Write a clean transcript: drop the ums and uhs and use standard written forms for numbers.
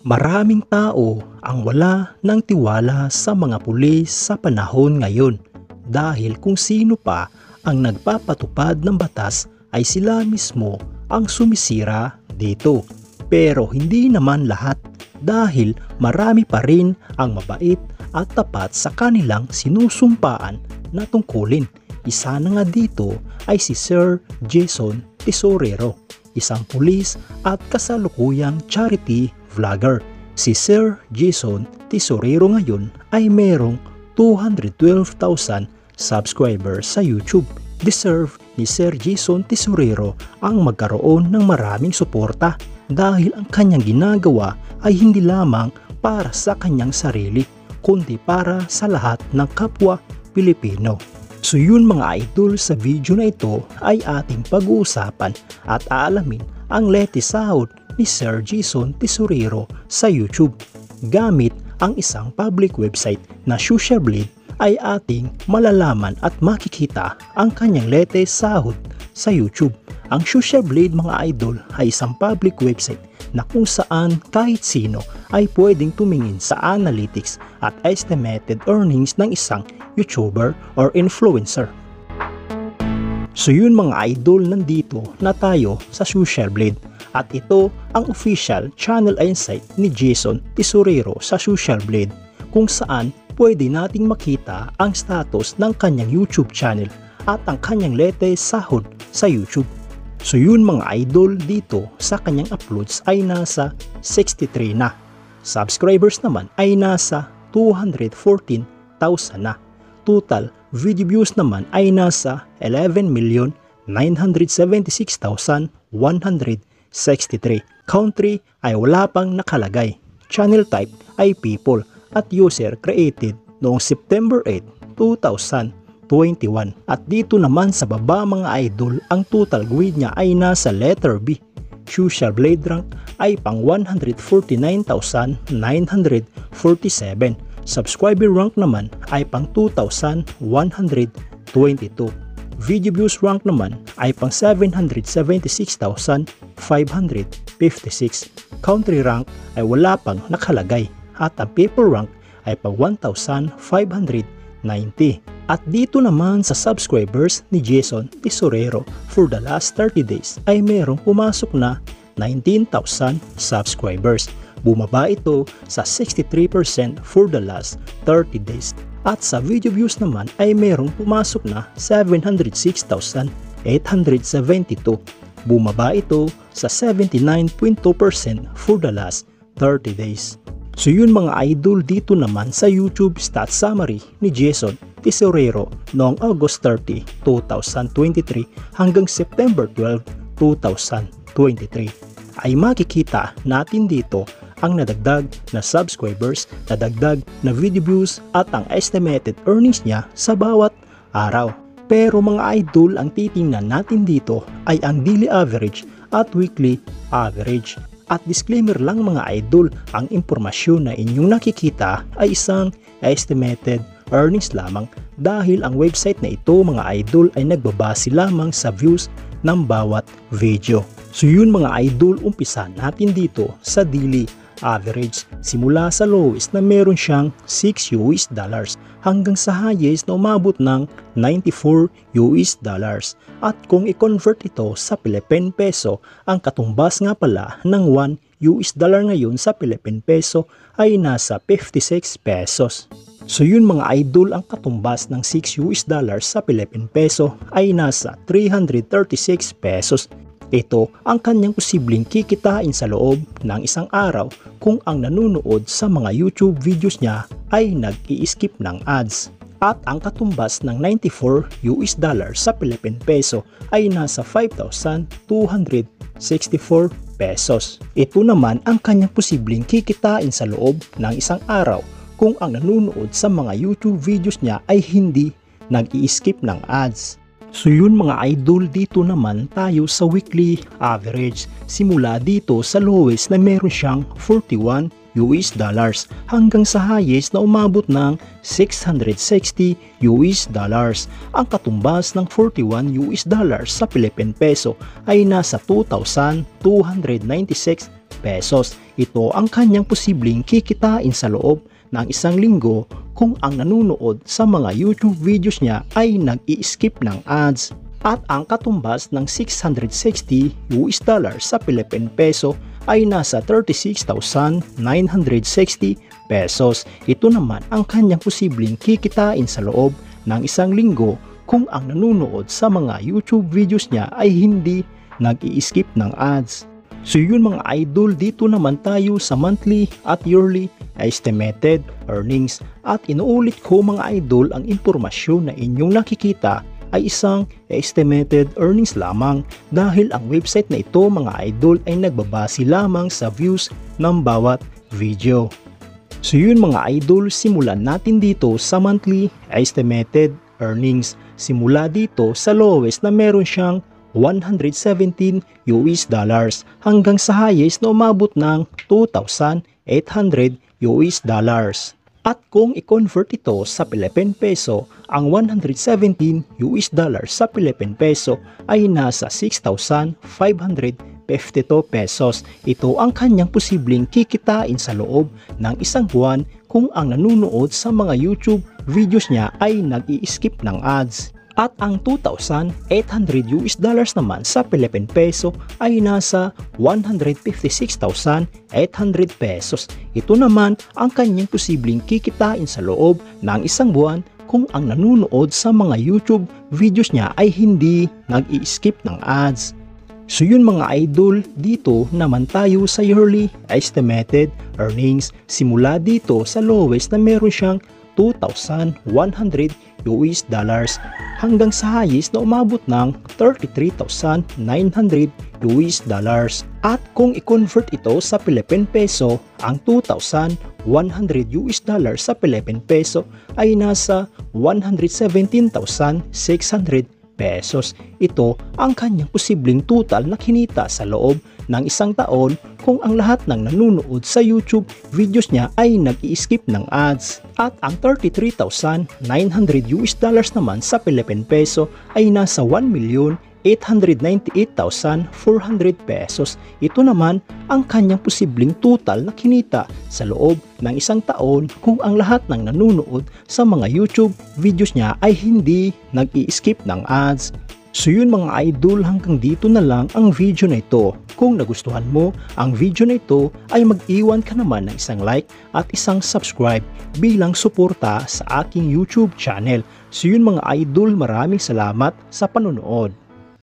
Maraming tao ang wala ng tiwala sa mga pulis sa panahon ngayon dahil kung sino pa ang nagpapatupad ng batas ay sila mismo ang sumisira dito. Pero hindi naman lahat dahil marami pa rin ang mabait at tapat sa kanilang sinusumpaan na tungkulin. Isa na nga dito ay si Sir Jason Tesorero, isang pulis at kasalukuyang charity vlogger. Si Sir Jason Tesorero ngayon ay merong 212,000 subscribers sa YouTube. Deserve ni Sir Jason Tesorero ang magkaroon ng maraming suporta dahil ang kanyang ginagawa ay hindi lamang para sa kanyang sarili kundi para sa lahat ng kapwa Pilipino. So yun mga idol, sa video na ito ay ating pag-uusapan at aalamin ang latest sahod ni Sir Jason Tesorero sa YouTube. Gamit ang isang public website na Socialblade ay ating malalaman at makikita ang kanyang latest sahod sa YouTube. Ang Socialblade mga idol ay isang public website na kung saan kahit sino ay pwedeng tumingin sa analytics at estimated earnings ng isang YouTuber or influencer. So yun mga idol, nandito na tayo sa Socialblade at ito ang official channel insight ni Jason Tesorero sa Socialblade kung saan pwede nating makita ang status ng kanyang YouTube channel at ang kanyang latest sahod sa YouTube. So yun mga idol, dito sa kanyang uploads ay nasa 63 na. Subscribers naman ay nasa 214,000 na. Total video views naman ay nasa 11,976,163. Country ay wala pang nakalagay. Channel type ay people at user created noong September 8, 2021. At dito naman sa baba mga idol, ang total grade niya ay nasa letter B. Socialblade rank ay pang 149,947. Subscriber rank naman ay pang 2,122. Video views rank naman ay pang 776,556. Country rank ay wala pang nakalagay at ang people rank ay pang 1,590. At dito naman sa subscribers ni Jason Tesorero for the last 30 days ay merong pumasok na 19,000 subscribers. Bumaba ito sa 63% for the last 30 days. At sa video views naman ay merong pumasok na 706,872. Bumaba ito sa 79.2% for the last 30 days. So yun mga idol, dito naman sa YouTube stats summary ni Jason Tesorero noong August 30, 2023 hanggang September 12, 2023 ay makikita natin dito ang nadagdag na subscribers, nadagdag na video views at ang estimated earnings niya sa bawat araw. Pero mga idol, ang titingnan natin dito ay ang daily average at weekly average. At disclaimer lang mga idol, ang impormasyon na inyong nakikita ay isang estimated earnings lamang dahil ang website na ito mga idol ay nagbabase lamang sa views ng bawat video. So yun mga idol, umpisa natin dito sa daily average. Simula sa lowest na meron siyang 6 US dollars hanggang sa highest na umabot ng 94 US dollars. At kung i-convert ito sa Philippine peso, ang katumbas nga pala ng 1 US dollar ngayon sa Philippine peso ay nasa 56 pesos. So yun mga idol, ang katumbas ng 6 US dollars sa Philippine peso ay nasa 336 pesos. Ito ang kanyang posibleng kikitain sa loob ng isang araw kung ang nanunood sa mga YouTube videos niya ay nag-i-skip ng ads. At ang katumbas ng 94 US dollars sa Philippine peso ay nasa 5,264 pesos. Ito naman ang kanyang posibleng kikitain sa loob ng isang araw kung ang nanunood sa mga YouTube videos niya ay hindi nag-i-skip ng ads. So yun mga idol, dito naman tayo sa weekly average. Simula dito sa lowest na meron siyang 41 US dollars hanggang sa highest na umabot ng 660 US dollars. Ang katumbas ng 41 US dollars sa Philippine peso ay nasa 2,296 pesos. Ito ang kanyang posibleng kikitain sa loob ng isang linggo kung ang nanonood sa mga YouTube videos niya ay nag-i-skip ng ads. At ang katumbas ng 660 US dollar sa Philippine peso ay nasa 36,960 pesos. Ito naman ang kanyang posibleng kikitain sa loob ng isang linggo kung ang nanonood sa mga YouTube videos niya ay hindi nag-i-skip ng ads. So yun mga idol, dito naman tayo sa monthly at yearly estimated earnings. At inuulit ko mga idol, ang impormasyon na inyong nakikita ay isang estimated earnings lamang dahil ang website na ito mga idol ay nagbabase lamang sa views ng bawat video. So yun mga idol, simulan natin dito sa monthly estimated earnings. Simula dito sa lowest na meron siyang 117 US dollars hanggang sa highest na umabot ng 2,800 US dollars. At kung i-convert ito sa Philippine peso, ang 117 US dollars sa Philippine peso ay nasa 6,552 pesos. Ito ang kanyang posibleng kikitain sa loob ng isang buwan kung ang nanonood sa mga YouTube videos niya ay nag-i-skip ng ads. At ang 2,800 US dollars naman sa Philippine peso ay nasa 156,800 pesos. Ito naman ang kanyang posibleng kikitain sa loob ng isang buwan kung ang nanonood sa mga YouTube videos niya ay hindi nag-i-skip ng ads. So yun mga idol, dito naman tayo sa yearly estimated earnings. Simula dito sa lowest na meron siyang 2,100 US dollars hanggang sa highest na umabot ng 33,900 US dollars. At kung i-convert ito sa Philippine peso, ang 2,100 US dollars sa Philippine peso ay nasa 117,600 pesos. Ito ang kanyang posibleng total na kinita sa loob ng isang taon kung ang lahat ng nanonood sa YouTube videos niya ay nag-i-skip ng ads. At ang 33,900 US dollars naman sa Philippine peso ay nasa 1,898,400 pesos. Ito naman ang kanyang posibleng total na kinita sa loob ng isang taon kung ang lahat ng nanonood sa mga YouTube videos niya ay hindi nag-i-skip ng ads. So yun mga idol, hanggang dito na lang ang video na ito. Kung nagustuhan mo ang video na ito ay mag-iwan ka naman ng isang like at isang subscribe bilang suporta sa aking YouTube channel. So yun mga idol, maraming salamat sa panonood.